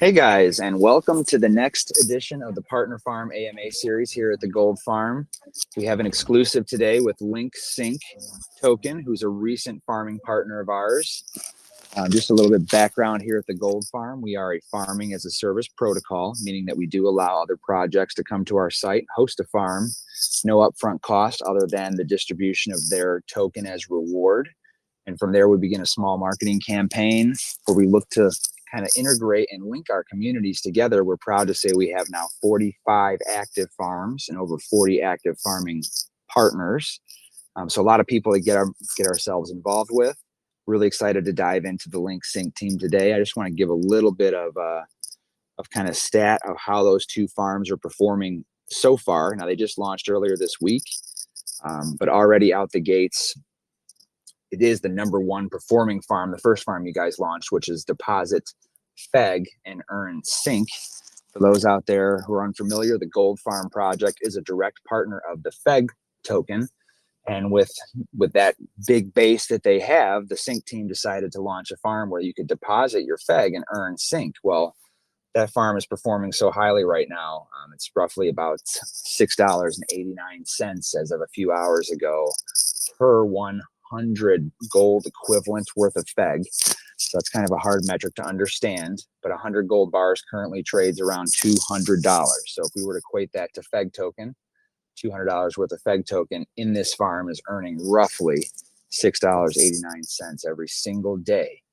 Hey guys, and welcome to the next edition of the Partner Farm AMA series here at the Gold Farm. We have an exclusive today with LinkSync Token, who's a recent farming partner of ours. Just a little bit background here at the Gold Farm. We are a farming as a service protocol, meaning that we do allow other projects to come to our site, host a farm, no upfront cost other than the distribution of their token as reward. And from there, we begin a small marketing campaign where we look to kind of integrate and link our communities together. We're proud to say we have now 45 active farms and over 40 active farming partners. So a lot of people to get ourselves involved with. Really excited to dive into the LinkSync team today. I just want to give a little bit of kind of stat of how those two farms are performing so far. Now, they just launched earlier this week, but already out the gates, it is the #1 performing farm, the first farm you guys launched, which is Deposit Feg and Earn Sync. For those out there who are unfamiliar, the Gold Farm project is a direct partner of the Feg token. And with that big base that they have, the Sync team decided to launch a farm where you could deposit your Feg and earn Sync. Well, that farm is performing so highly right now. It's roughly about $6.89 as of a few hours ago per 100 gold equivalent worth of Feg. So that's kind of a hard metric to understand, but 100 gold bars currently trades around $200. So if we were to equate that to Feg token, $200 worth of Feg token in this farm is earning roughly $6.89 every single day.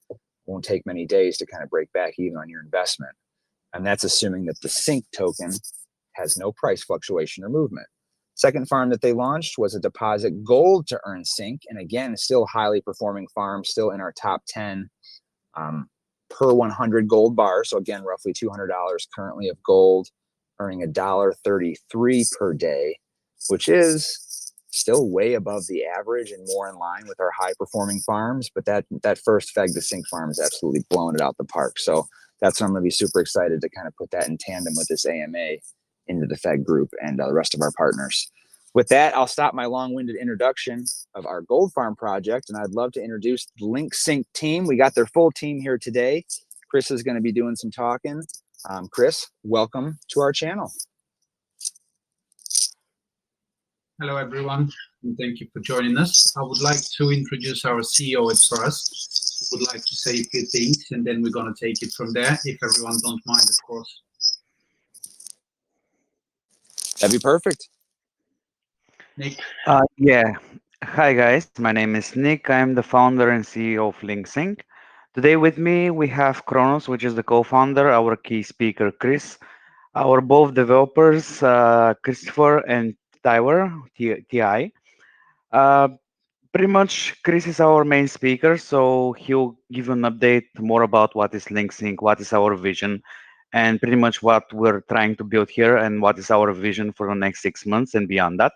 Won't take many days to kind of break back even on your investment. And that's assuming that the Sync token has no price fluctuation or movement. Second farm that they launched was a Deposit Gold to Earn Sync. And again, still highly performing farm, still in our top 10 per 100 gold bars. So again, roughly $200 currently of gold, earning $1.33 per day, which is still way above the average and more in line with our high performing farms. But that first Feg to Sync farm is absolutely blowing it out the park. So that's when I'm going to be super excited to kind of put that in tandem with this AMA into the Feg group and the rest of our partners. With that, I'll stop my long-winded introduction of our Gold Farm project, and I'd love to introduce the LinkSync team. We got their full team here today. Chris is going to be doing some talking. Chris, welcome to our channel. Hello, everyone, and thank you for joining us. I would like to introduce our CEO at first. I would like to say a few things, and then we're going to take it from there, if everyone don't mind, of course. That'd be perfect. Nick? Yeah. Hi, guys. My name is Nick. I'm the founder and CEO of LinkSync. Today with me, we have Kronos, which is the co-founder, our key speaker, Chris, our both developers, Christopher and Tyler, TI. Pretty much, Chris is our main speaker, so he'll give you an update more about what is LinkSync, what is our vision, and pretty much what we're trying to build here and what is our vision for the next 6 months and beyond that.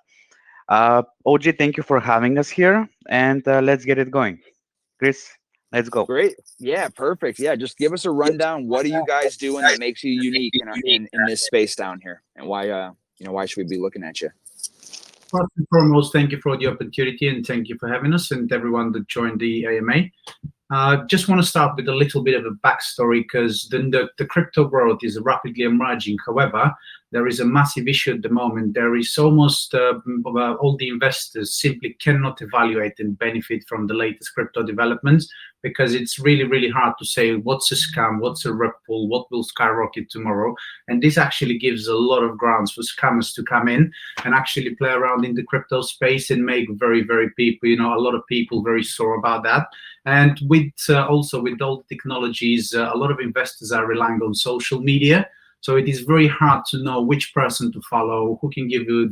OG, thank you for having us here, and let's get it going. Chris, let's go. Great. Yeah, perfect. Yeah, just give us a rundown. What are you guys doing that makes you unique in this space down here, and why why should we be looking at you? First and foremost, thank you for the opportunity, and thank you for having us and everyone that joined the AMA. Just want to start with a little bit of a backstory, because the crypto world is rapidly emerging. However, there is a massive issue at the moment. There is almost all the investors simply cannot evaluate and benefit from the latest crypto developments, because it's really, really hard to say what's a scam, what's a rug pull, what will skyrocket tomorrow. And this actually gives a lot of grounds for scammers to come in and actually play around in the crypto space and make very, very people, a lot of people very sore about that. And also with all the technologies, a lot of investors are relying on social media. So it is very hard to know which person to follow, who can give you,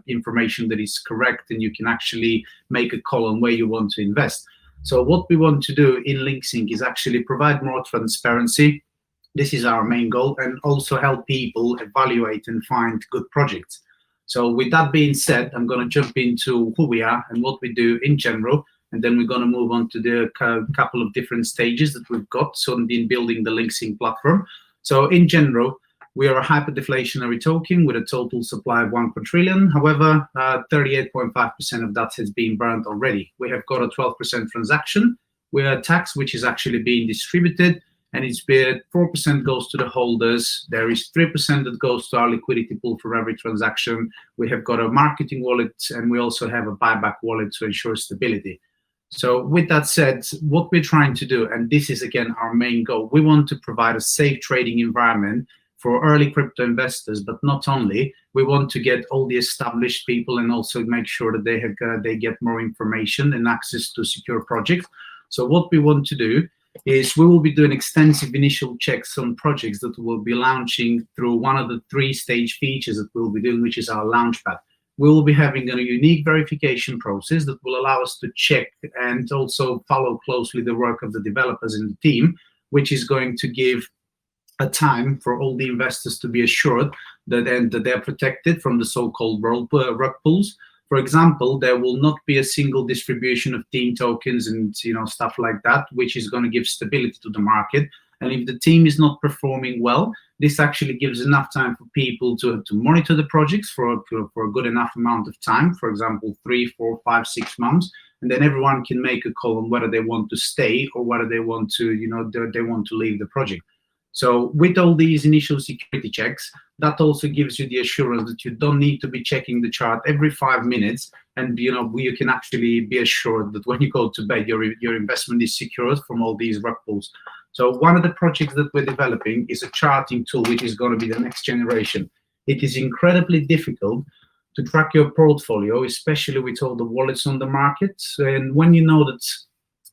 information that is correct, and you can actually make a call on where you want to invest. So what we want to do in LinkSync is actually provide more transparency. This is our main goal, and also help people evaluate and find good projects. So with that being said, I'm going to jump into who we are and what we do in general. And then we're going to move on to the couple of different stages that we've got in building the LinkSync platform. So in general, we are a hyperdeflationary token with a total supply of 1 quadrillion. However, 38.5% of that has been burned already. We have got a 12% transaction. We are tax, which is actually being distributed. and it's been 4% goes to the holders. There is 3% that goes to our liquidity pool for every transaction. We have got a marketing wallet, and we also have a buyback wallet to ensure stability. So with that said, what we're trying to do, and this is again our main goal, we want to provide a safe trading environment for early crypto investors, but not only. We want to get all the established people and also make sure that they get more information and access to secure projects. So what we want to do is we will be doing extensive initial checks on projects that will be launching through one of the 3-stage features that we'll be doing, which is our launchpad. We will be having a unique verification process that will allow us to check and also follow closely the work of the developers in the team, which is going to give a time for all the investors to be assured that they're protected from the so-called rug pulls. For example, there will not be a single distribution of team tokens and stuff like that, which is going to give stability to the market. And if the team is not performing well, this actually gives enough time for people to monitor the projects for a good enough amount of time, for example, 3, 4, 5, 6 months, and then everyone can make a call on whether they want to stay or whether they want to, they want to leave the project. So with all these initial security checks, that also gives you the assurance that you don't need to be checking the chart every 5 minutes, and you can actually be assured that when you go to bed, your investment is secured from all these rug pulls. So one of the projects that we're developing is a charting tool, which is going to be the next generation. It is incredibly difficult to track your portfolio, especially with all the wallets on the market. And when you know that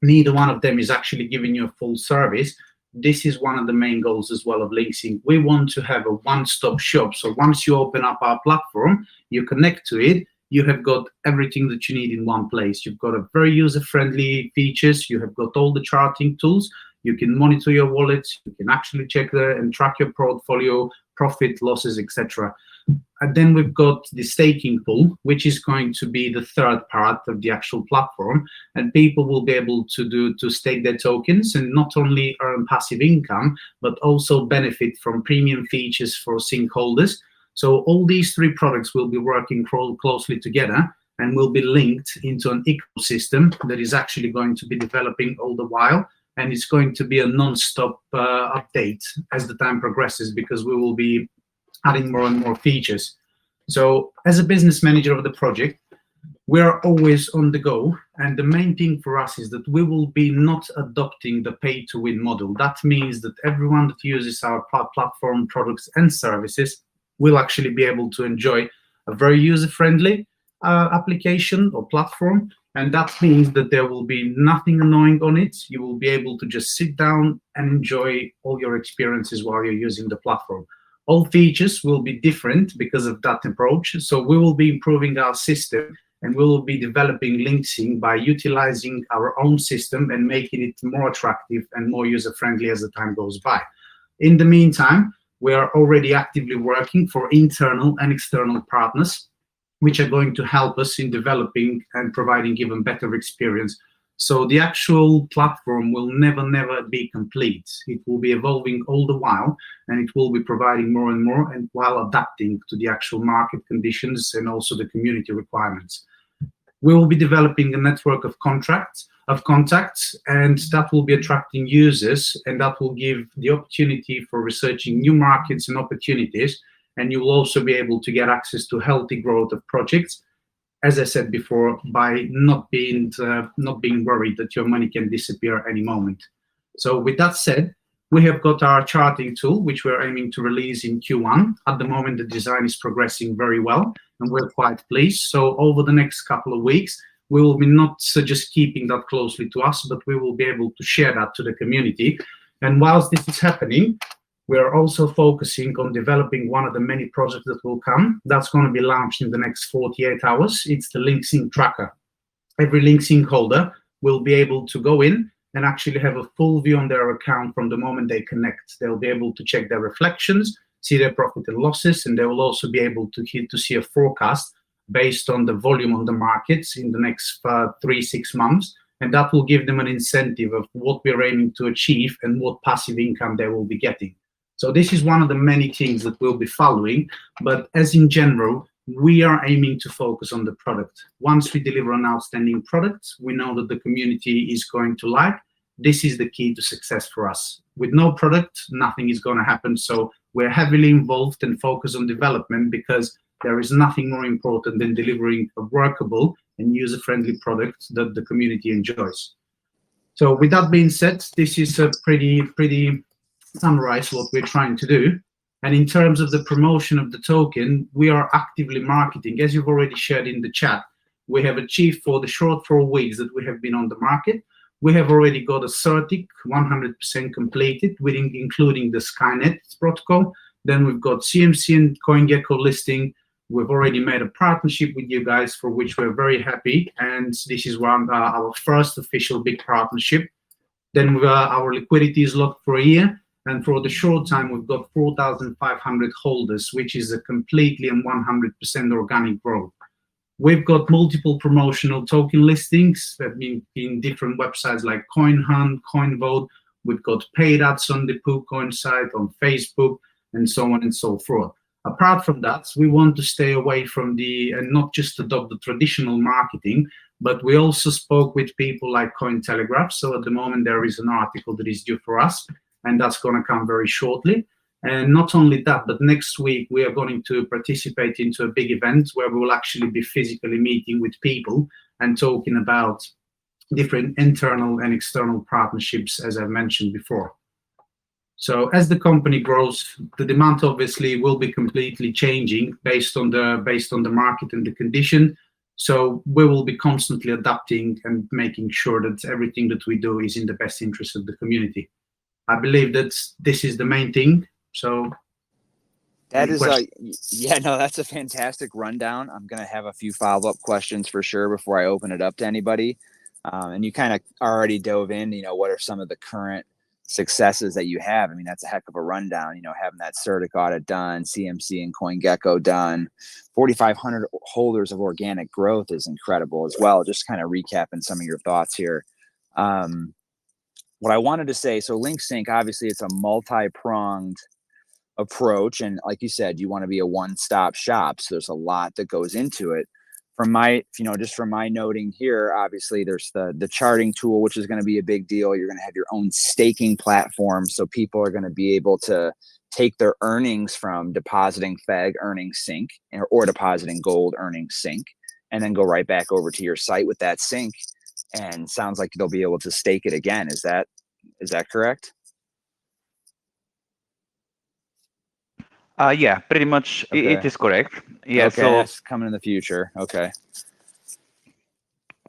neither one of them is actually giving you a full service, this is one of the main goals as well of LinkSync. We want to have a one-stop shop. So once you open up our platform, you connect to it, you have got everything that you need in one place. You've got a very user-friendly features. You have got all the charting tools. You can monitor your wallets. You can actually check and track your portfolio, profit, losses, etc. And then we've got the staking pool, which is going to be the third part of the actual platform. And people will be able to stake their tokens and not only earn passive income, but also benefit from premium features for sync holders. So all these 3 products will be working closely together and will be linked into an ecosystem that is actually going to be developing all the while. And it's going to be a non-stop update as the time progresses, because we will be adding more and more features. So as a business manager of the project, we are always on the go. And the main thing for us is that we will be not adopting the pay-to-win model. That means that everyone that uses our platform products and services will actually be able to enjoy a very user-friendly application or platform. And that means that there will be nothing annoying on it. You will be able to just sit down and enjoy all your experiences while you're using the platform. All features will be different because of that approach. So we will be improving our system, and we will be developing LinkSync by utilizing our own system and making it more attractive and more user-friendly as the time goes by. In the meantime, we are already actively working for internal and external partners, which are going to help us in developing and providing even better experience. So the actual platform will never be complete. It will be evolving all the while, and it will be providing more and more, and while adapting to the actual market conditions and also the community requirements. We will be developing a network of contacts, and that will be attracting users, and that will give the opportunity for researching new markets and opportunities. And you will also be able to get access to healthy growth of projects, as I said before, by not being worried that your money can disappear any moment. So with that said, we have got our charting tool, which we're aiming to release in Q1. At the moment, the design is progressing very well, and we're quite pleased. So over the next couple of weeks, we will be not just keeping that closely to us, but we will be able to share that to the community. And whilst this is happening, we are also focusing on developing one of the many projects that will come. That's going to be launched in the next 48 hours. It's the LinkSync tracker. Every LinkSync holder will be able to go in and actually have a full view on their account from the moment they connect. They'll be able to check their reflections, see their profit and losses, and they will also be able to see a forecast based on the volume on the markets in the next 3-6 months. And that will give them an incentive of what we're aiming to achieve and what passive income they will be getting. So this is one of the many things that we'll be following, but as in general, we are aiming to focus on the product. Once we deliver an outstanding product, we know that the community is going to like, This is the key to success for us. With no product, nothing is going to happen. So we're heavily involved and focused on development, because there is nothing more important than delivering a workable and user-friendly product that the community enjoys. So with that being said, this is a pretty summarize what we're trying to do. And in terms of the promotion of the token, we are actively marketing. As you've already shared in the chat, we have achieved, for the short 4 weeks that we have been on the market, we have already got a CertiK 100% completed, including the Skynet protocol. Then we've got CMC and CoinGecko listing. We've already made a partnership with you guys, for which we're very happy. And this is our first official big partnership. Then our liquidity is locked for a year. And for the short time, we've got 4,500 holders, which is a completely and 100% organic growth. We've got multiple promotional token listings in different websites like CoinHunt, CoinVote. We've got paid ads on the PooCoin site, on Facebook, and so on and so forth. Apart from that, we want to stay away from and not just adopt the traditional marketing, but we also spoke with people like Cointelegraph. So at the moment, there is an article that is due for us, and that's going to come very shortly. And not only that, but next week we are going to participate into a big event where we will actually be physically meeting with people and talking about different internal and external partnerships, as I mentioned before. So as the company grows, the demand obviously will be completely changing based on the market and the condition. So we will be constantly adapting and making sure that everything that we do is in the best interest of the community. I believe that this is the main thing. So that is that's a fantastic rundown. I'm going to have a few follow-up questions for sure before I open it up to anybody. And you kind of already dove in, what are some of the current successes that you have? I mean, that's a heck of a rundown, having that CertiK audit done, CMC and CoinGecko done, 4,500 holders of organic growth is incredible as well. Just kind of recapping some of your thoughts here. What I wanted to say, so LinkSync, obviously it's a multi-pronged approach. And like you said, you want to be a one-stop shop. So there's a lot that goes into it. From my, just from my noting here, obviously there's the charting tool, which is going to be a big deal. You're going to have your own staking platform. So people are going to be able to take their earnings from depositing FEG earning sync or depositing gold earning sync, and then go right back over to your site with that sync. And sounds like they'll be able to stake it again. Is that correct? Yeah, pretty much. Okay. It is correct. Yeah. Okay, So that's coming in the future. Okay.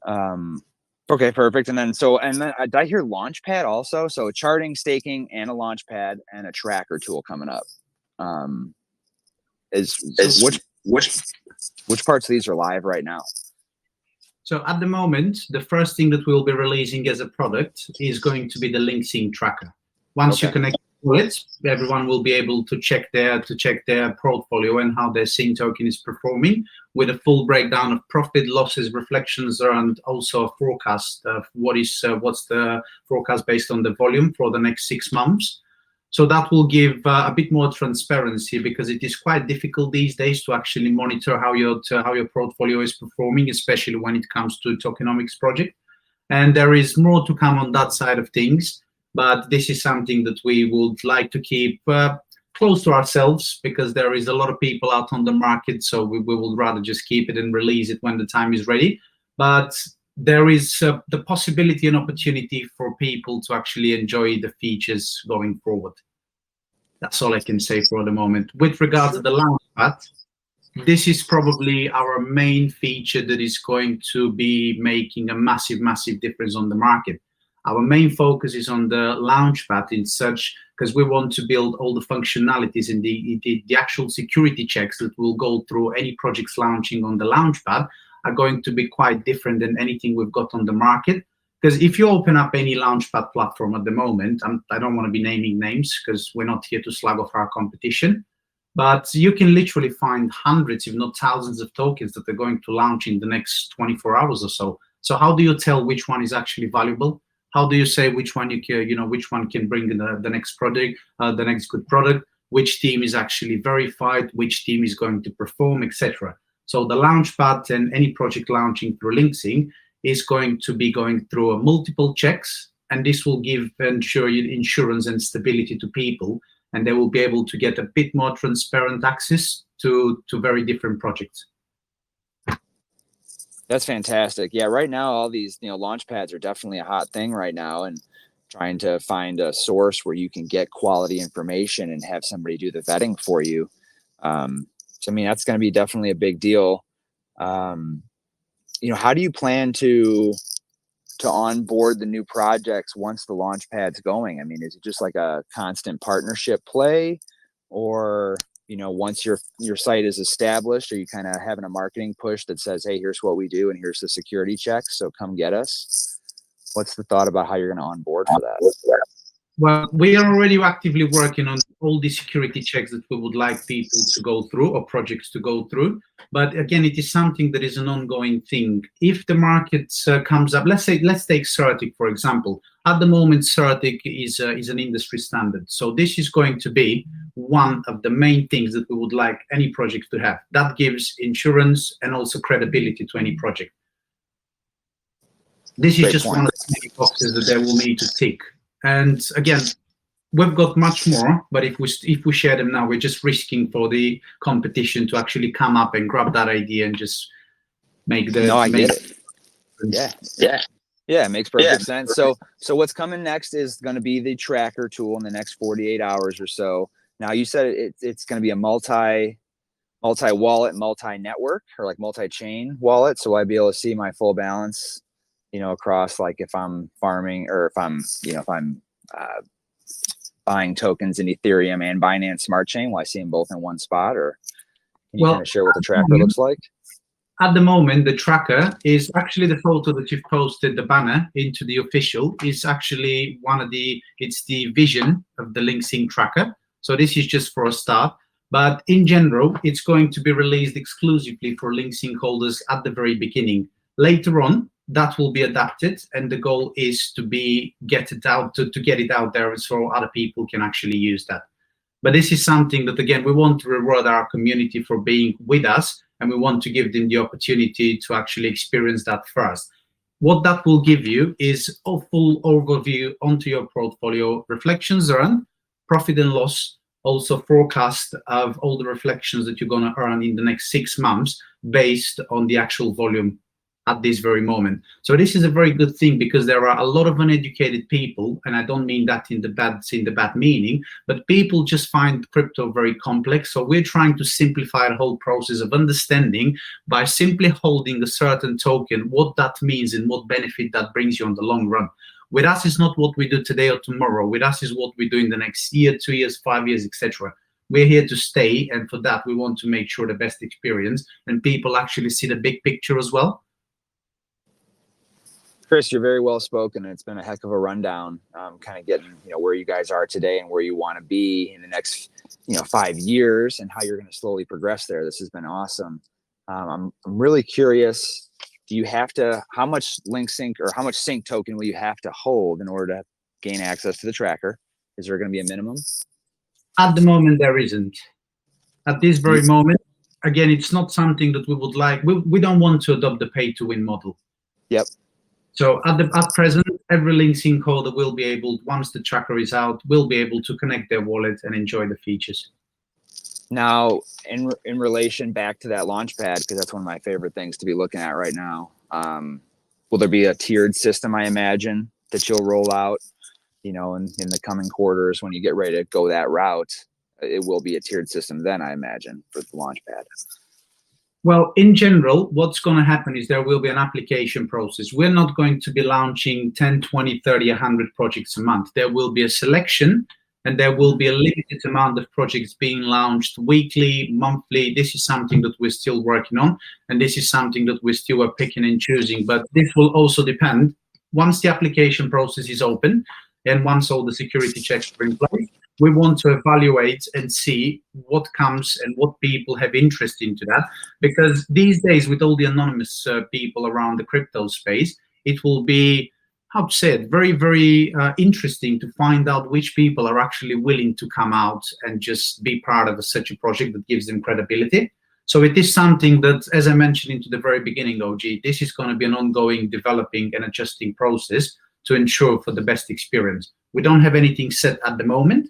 Okay, perfect. And then did I hear Launchpad also? So charting, staking, and a Launchpad and a tracker tool coming up. Which parts of these are live right now? So at the moment, the first thing that we'll be releasing as a product is going to be the LinkSync tracker. Once you connect to it, everyone will be able to check their portfolio and how their sync token is performing, with a full breakdown of profit, losses, reflections, and also a forecast of what's the forecast based on the volume for the next 6 months. So that will give a bit more transparency, because it is quite difficult these days to actually monitor how your portfolio is performing, especially when it comes to tokenomics project. And there is more to come on that side of things, but this is something that we would like to keep close to ourselves, because there is a lot of people out on the market. So we would rather just keep it and release it when the time is ready. But there is the possibility and opportunity for people to actually enjoy the features going forward. That's all I can say for the moment. With regards to the Launchpad, this is probably our main feature that is going to be making a massive, massive difference on the market. Our main focus is on the Launchpad in such, because we want to build all the functionalities and the actual security checks that will go through any projects launching on the Launchpad are going to be quite different than anything we've got on the market. Because if you open up any Launchpad platform at the moment, I don't want to be naming names because we're not here to slag off our competition, but you can literally find hundreds, if not thousands of tokens that are going to launch in the next 24 hours or so. So how do you tell which one is actually valuable? How do you say which one which one can bring the next product, the next good product, which team is actually verified, which team is going to perform, etc. So the Launchpad and any project launching through LinkSync is going to be going through multiple checks and this will ensure insurance and stability to people, and they will be able to get a bit more transparent access to very different projects. That's fantastic. Yeah, right now all these launch pads are definitely a hot thing right now, and trying to find a source where you can get quality information and have somebody do the vetting for you. So I mean, that's going to be definitely a big deal. How do you plan to onboard the new projects once the launch pad's going? I mean, is it just like a constant partnership play, or once your site is established, are you kind of having a marketing push that says, hey, here's what we do and here's the security checks, so come get us? What's the thought about how you're going to onboard for that? Well, we are already actively working on all the security checks that we would like people to go through or projects to go through. But again, it is something that is an ongoing thing. If the market comes up, let's take Certic, for example. At the moment, Certic is an industry standard. So this is going to be one of the main things that we would like any project to have. That gives insurance and also credibility to any project. This is just one of the many boxes that they will need to tick. And again, we've got much more, but if we share them now, we're just risking for the competition to actually come up and grab that idea and just make the. No, I get it. Yeah, it makes perfect sense. So what's coming next is going to be the tracker tool in the next 48 hours or so. Now, you said it's going to be a multi-wallet, multi-network, or like multi-chain wallet. So I'd be able to see my full balance, across, like if I'm farming or if I'm buying tokens in Ethereum and Binance Smart Chain. Will I see them both in one spot, or can you kind of share what the tracker looks like? At the moment, the tracker is actually the photo that you've posted, the banner into the official, is actually it's the vision of the LinkSync tracker. So this is just for a start. But in general, it's going to be released exclusively for LinkSync holders at the very beginning. Later on, that will be adapted, and the goal is to get it out there so other people can actually use that. But this is something that, again, we want to reward our community for being with us, and we want to give them the opportunity to actually experience that first. What that will give you is a full overview onto your portfolio, reflections earned, profit and loss, also forecast of all the reflections that you're going to earn in the next 6 months based on the actual volume at this very moment. So this is a very good thing, because there are a lot of uneducated people, and I don't mean that in the bad meaning, but people just find crypto very complex. So we're trying to simplify the whole process of understanding by simply holding a certain token, what that means and what benefit that brings you on the long run. With us, is not what we do today or tomorrow. With us is what we do in the next year, 2 years, 5 years, etc. We're here to stay, and for that, we want to make sure the best experience and people actually see the big picture as well. Chris, you're very well spoken, and it's been a heck of a rundown, kind of getting where you guys are today and where you want to be in the next 5 years, and how you're going to slowly progress there. This has been awesome. I'm really curious. Do you have to? How much LinkSync or how much sync token will you have to hold in order to gain access to the tracker? Is there going to be a minimum? At the moment, there isn't. At this very moment, again, it's not something that we would like. We don't want to adopt the pay-to-win model. Yep. So at present, every LinkSync holder will be able, once the tracker is out, will be able to connect their wallet and enjoy the features. Now, in relation back to that launchpad, because that's one of my favorite things to be looking at right now, will there be a tiered system, I imagine, that you'll roll out, in the coming quarters when you get ready to go that route? It will be a tiered system then, I imagine, for the launchpad. Well, in general, what's going to happen is there will be an application process. We're not going to be launching 10, 20, 30, 100 projects a month. There will be a selection, and there will be a limited amount of projects being launched weekly, monthly. This is something that we're still working on, and this is something that we still are picking and choosing. But this will also depend, once the application process is open, and once all the security checks are in place, we want to evaluate and see what comes and what people have interest into that. Because these days, with all the anonymous people around the crypto space, it will be, how to say it, very, very interesting to find out which people are actually willing to come out and just be part of such a project that gives them credibility. So it is something that, as I mentioned into the very beginning, OG, this is going to be an ongoing developing and adjusting process. to ensure for the best experience. We don't have anything set at the moment,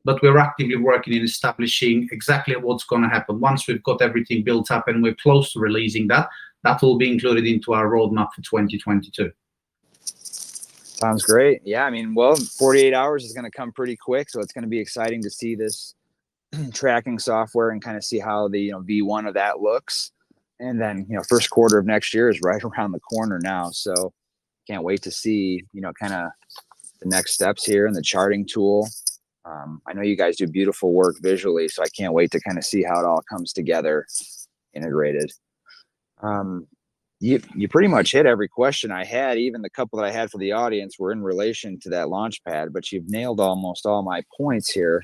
but we're actively working in establishing exactly what's going to happen. Once we've got everything built up and we're close to releasing that, that will be included into our roadmap for 2022. Sounds great. Yeah, I mean, well, 48 hours is going to come pretty quick, so it's going to be exciting to see this tracking software and kind of see how the V1 of that looks. And then first quarter of next year is right around the corner now, so can't wait to see kind of the next steps here and the charting tool. I know you guys do beautiful work visually, so I can't wait to kind of see how it all comes together, integrated. You pretty much hit every question I had. Even the couple that I had for the audience were in relation to that launch pad, but you've nailed almost all my points here.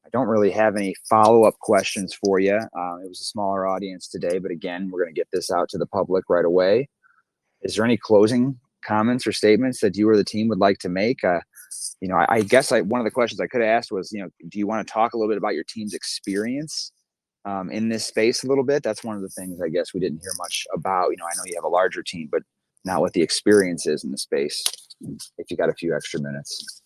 I don't really have any follow-up questions for you. It was a smaller audience today, but again, we're going to get this out to the public right away. Is there any closing comments or statements that you or the team would like to make? I guess one of the questions I could have asked was, do you want to talk a little bit about your team's experience in this space a little bit? That's one of the things I guess we didn't hear much about. I know you have a larger team, but not what the experience is in the space, if you got a few extra minutes.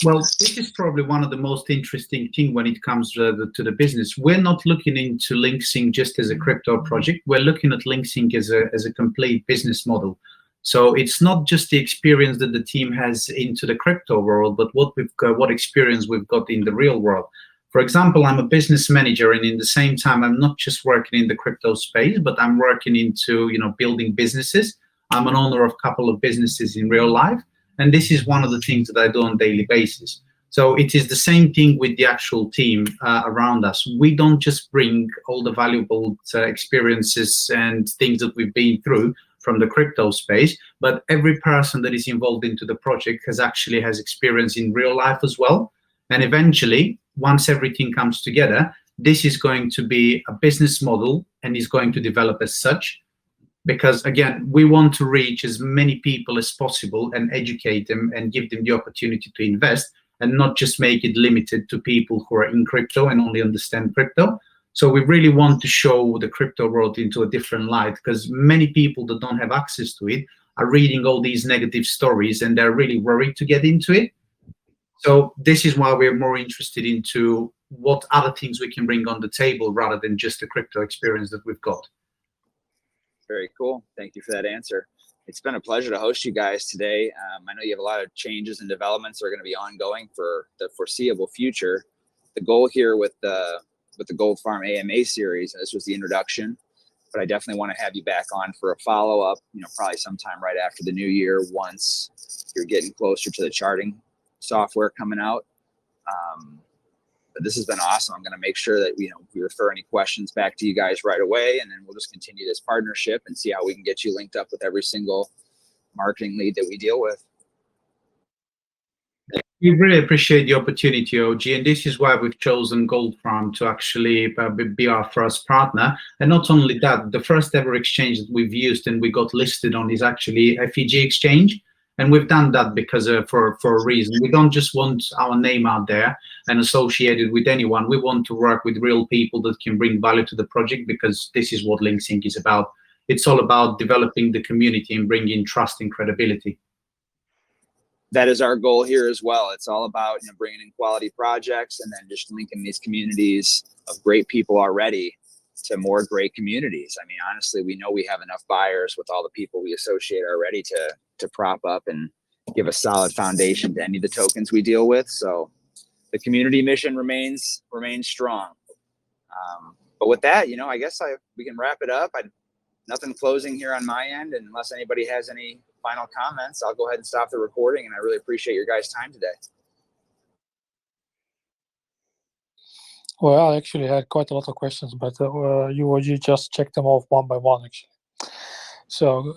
Well, this is probably one of the most interesting things when it comes to the business. We're not looking into LinkSync just as a crypto project. We're looking at LinkSync as a complete business model. So it's not just the experience that the team has into the crypto world, but what experience we've got in the real world. For example, I'm a business manager, and in the same time, I'm not just working in the crypto space, but I'm working into building businesses. I'm an owner of a couple of businesses in real life. And this is one of the things that I do on a daily basis. So it is the same thing with the actual team around us. We don't just bring all the valuable experiences and things that we've been through from the crypto space, but every person that is involved into the project has experience in real life as well. And eventually, once everything comes together, this is going to be a business model and is going to develop as such. Because again, we want to reach as many people as possible and educate them and give them the opportunity to invest, and not just make it limited to people who are in crypto and only understand crypto. So we really want to show the crypto world into a different light, because many people that don't have access to it are reading all these negative stories and they're really worried to get into it. So this is why we're more interested into what other things we can bring on the table rather than just the crypto experience that we've got. Very cool. Thank you for that answer. It's been a pleasure to host you guys today. I know you have a lot of changes and developments that are going to be ongoing for the foreseeable future. The goal here with the Gold Farm AMA series, and this was the introduction, but I definitely want to have you back on for a follow-up, probably sometime right after the new year, once you're getting closer to the charting software coming out. But this has been awesome. I'm going to make sure that we refer any questions back to you guys right away, and then we'll just continue this partnership and see how we can get you linked up with every single marketing lead that we deal with. We really appreciate the opportunity, OG, and this is why we've chosen Gold Farm to actually be our first partner. And not only that, the first ever exchange that we've used and we got listed on is actually FEG Exchange. And we've done that because for a reason. We don't just want our name out there and associated with anyone. We want to work with real people that can bring value to the project, because this is what LinkSync is about. It's all about developing the community and bringing trust and credibility. That is our goal here as well. It's all about bringing in quality projects and then just linking these communities of great people already to more great communities. I mean, honestly, we know we have enough buyers with all the people we associate already to prop up and give a solid foundation to any of the tokens we deal with. So the community mission remains strong. But with that, I guess we can wrap it up. Nothing closing here on my end, and unless anybody has any final comments, I'll go ahead and stop the recording. And I really appreciate your guys' time today. Well, I actually had quite a lot of questions, but you just checked them off one by one, actually. So,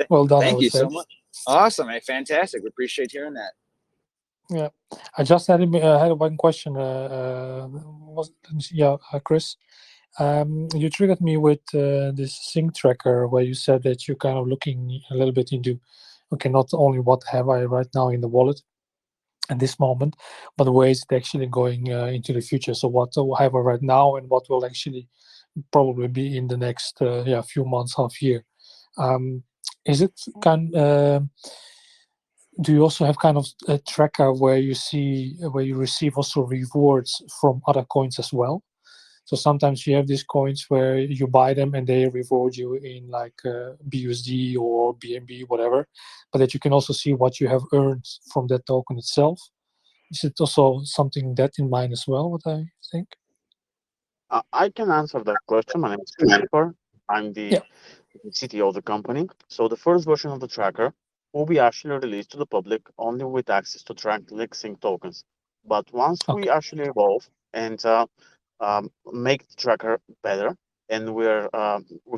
well done. Thank you so much. Awesome. Hey, fantastic. We appreciate hearing that. Yeah, I just had one question. Chris, you triggered me with this sync tracker where you said that you're kind of looking a little bit into, okay, not only what have I right now in the wallet at this moment, but where is it actually going into the future. So what have I right now, and what will actually probably be in the next few months, half year. is it do you also have kind of a tracker where you receive also rewards from other coins as well? So sometimes you have these coins where you buy them and they reward you in like BUSD or BNB, whatever, but that you can also see what you have earned from that token itself. Is it also something that in mind as well, what I think? I can answer that question. My name is Christopher. I'm the CTO of the company. So the first version of the tracker will be actually released to the public only with access to track LinkSync tokens. But once we actually evolve and make the tracker better, and we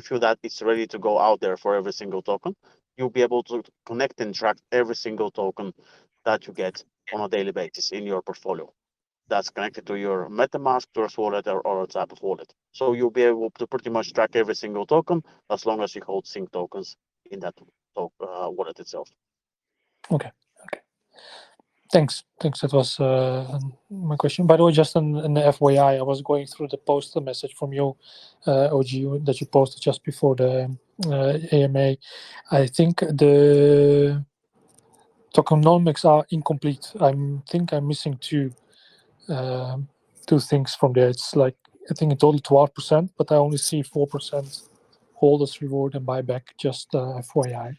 feel that it's ready to go out there for every single token, you'll be able to connect and track every single token that you get on a daily basis in your portfolio. That's connected to your MetaMask, Trust wallet, or a type of wallet. So you'll be able to pretty much track every single token as long as you hold sync tokens in that wallet itself. Okay. Thanks. That was my question. By the way, just an FYI, I was going through the post message from you, OG, that you posted just before the AMA. I think the tokenomics are incomplete. I think I'm missing two things from there. It's like, I think in total 12%, but I only see 4% holders reward and buyback, just FYI.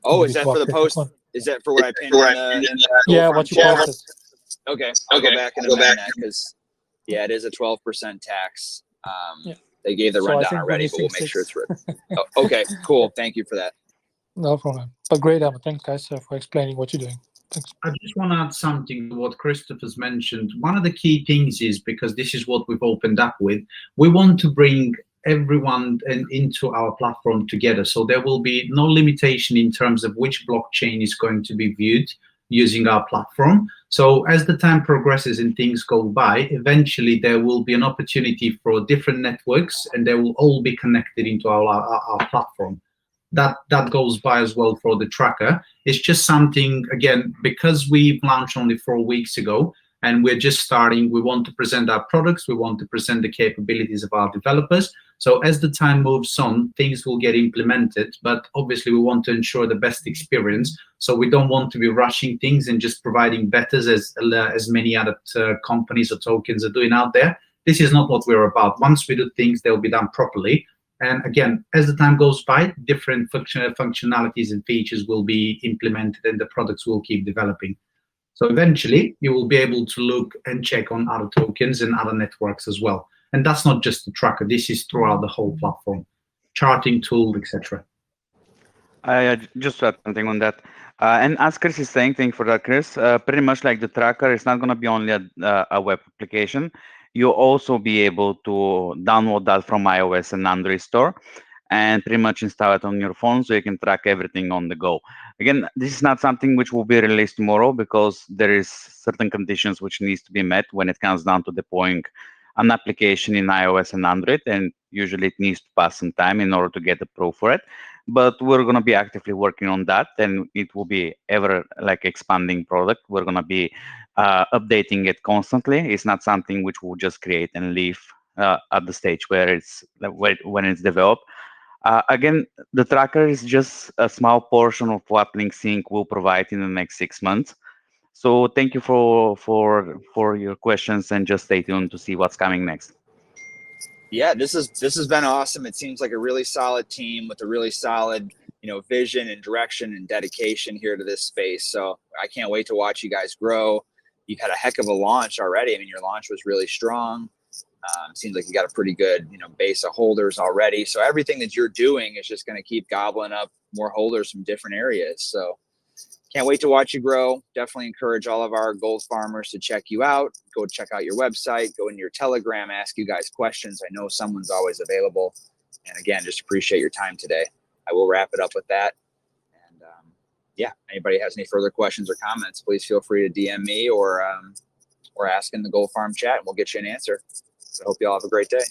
Oh, is that for the post? Is that for what I pinned in the yeah, what you posted. Okay, I'll go back and amend that because, yeah, it is a 12% tax. They gave the rundown already, but we'll make sure it's written. Okay, cool. Thank you for that. No problem. But great, Emma. Thanks, guys, for explaining what you're doing. Thanks. I just want to add something to what Christopher's mentioned. One of the key things is, because this is what we've opened up with, we want to bring everyone into our platform together. So there will be no limitation in terms of which blockchain is going to be viewed using our platform. So as the time progresses and things go by, eventually there will be an opportunity for different networks and they will all be connected into our platform. That goes by as well for the tracker. It's just something, again, because we've launched only 4 weeks ago and we're just starting, we want to present our products, we want to present the capabilities of our developers. So as the time moves on, things will get implemented, but obviously we want to ensure the best experience. So we don't want to be rushing things and just providing betas as many other companies or tokens are doing out there. This is not what we're about. Once we do things, they'll be done properly. And again, as the time goes by, different functionalities and features will be implemented and the products will keep developing. So eventually, you will be able to look and check on other tokens and other networks as well. And that's not just the tracker. This is throughout the whole platform, charting tool, etc. Just to add something on that. And as Chris is saying, thank you for that, Chris. Pretty much like the tracker, it's not going to be only a web application. You'll also be able to download that from iOS and Android store and pretty much install it on your phone so you can track everything on the go. Again, this is not something which will be released tomorrow because there is certain conditions which needs to be met when it comes down to deploying an application in iOS and Android, and usually it needs to pass some time in order to get approved for it. But we're going to be actively working on that, and it will be ever like expanding product. We're going to be updating it constantly. It's not something which we'll just create and leave at the stage where it's when it's developed. Again, the tracker is just a small portion of what LinkSync will provide in the next 6 months. So thank you for your questions, and just stay tuned to see what's coming next. Yeah, this has been awesome. It seems like a really solid team with a really solid, vision and direction and dedication here to this space. So I can't wait to watch you guys grow. You've had a heck of a launch already. I mean, your launch was really strong. Seems like you got a pretty good, base of holders already. So everything that you're doing is just going to keep gobbling up more holders from different areas. So can't wait to watch you grow. Definitely encourage all of our gold farmers to check you out. Go check out your website, go into your Telegram, ask you guys questions. I know someone's always available. And again, just appreciate your time today. I will wrap it up with that. And yeah, anybody has any further questions or comments, please feel free to DM me or ask in the Gold Farm chat, and we'll get you an answer. So I hope you all have a great day.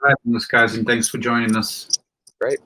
All right, guys, and thanks for joining us. Great.